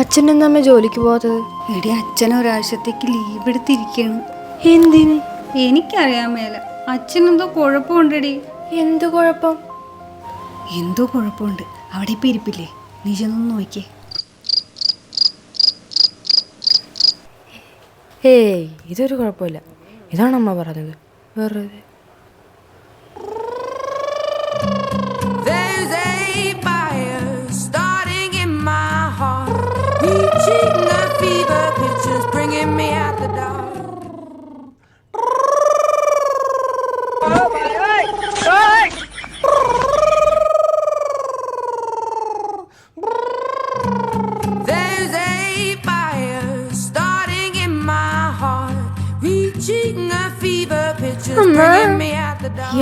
അച്ഛനെന്താ അമ്മ ജോലിക്ക് പോകാത്തത്? എടി അച്ഛൻ ഒരാഴ്ചത്തേക്ക് ലീവ് എടുത്തിരിക്കുകയാണ്. എന്തിന്? എനിക്കറിയാൻ മേല. അച്ഛനെന്തോ കുഴപ്പമുണ്ടടി. എന്ത് കുഴപ്പം? എന്തോ കുഴപ്പമുണ്ട്. അവിടെ ഇപ്പം ഇരിപ്പില്ലേ, നീ ചെന്നൊന്ന് നോക്കിയേ. ഏയ്, ഇതൊരു കുഴപ്പമില്ല. ഇതാണ് അമ്മ പറഞ്ഞത്. വെറുതെ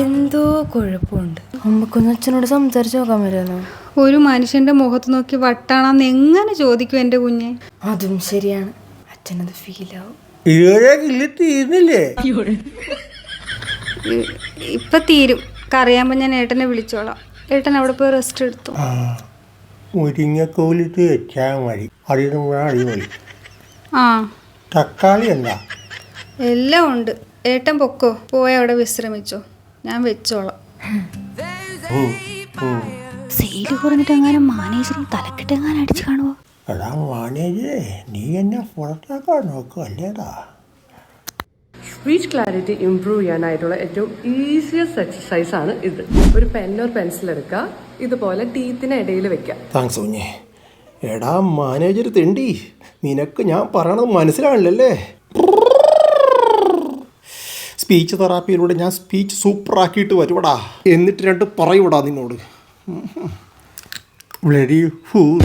എന്തോ കുഴപ്പമുണ്ട്. അമ്മക്കൊന്ന് അച്ഛനോട് സംസാരിച്ച് നോക്കാൻ വരുന്നോ? ഒരു മനുഷ്യന്റെ മുഖത്ത് നോക്കി വട്ടാണെന്ന് എങ്ങനെ ചോദിക്കും എൻ്റെ കുഞ്ഞെ? അതും ശരിയാണ്. അച്ഛനത് ഫീലാവും. ഇപ്പൊ തീരും. കറിയാകുമ്പോൾ ഞാൻ ഏട്ടനെ വിളിച്ചോളാം. ഏട്ടൻ അവിടെ പോയി റെസ്റ്റ് എടുത്തു. മുരിങ്ങക്കോലിട്ട് വെച്ചാൽ മതി. അടിപൊളി. ആ, തക്കാളി എന്താ? എല്ലാം ഉണ്ട്. ഏട്ടൻ പൊക്കോ, പോയി അവിടെ വിശ്രമിച്ചോ, ഞാൻ വെച്ചോളാം. സെയില് കുറഞ്ഞിട്ട് എങ്ങാനും മാനേജറിൽ തലക്കെട്ട് എങ്ങാനും അടിച്ചു കാണുമോ? എടാ മാനേജേ, നീ എന്നെ പുറത്താക്കാൻ നോക്കുമല്ലേടാ? സ്പീച്ച് ക്ലാരിറ്റി ഇംപ്രൂവ് ചെയ്യാനായിട്ടുള്ള ഏറ്റവും ഈസിയസ്റ്റ് എക്സസൈസ് ആണ് ഇത്. ഒരു പെന്നോ പെൻസിൽ എടുക്കുക, ഇതുപോലെ ടീത്തിന് ഇടയിൽ വെക്കുക. താങ്ക്സ് കുഞ്ഞേ. എടാ മാനേജർ തെണ്ടി, നിനക്ക് ഞാൻ പറയണത് മനസ്സിലാവില്ലല്ലേ? സ്പീച്ച് തെറാപ്പിയിലൂടെ ഞാൻ സ്പീച്ച് സൂപ്പറാക്കിയിട്ട് വരുവടാ. എന്നിട്ട് രണ്ട് പറയൂടാ നിന്നോട്. Bloody fool.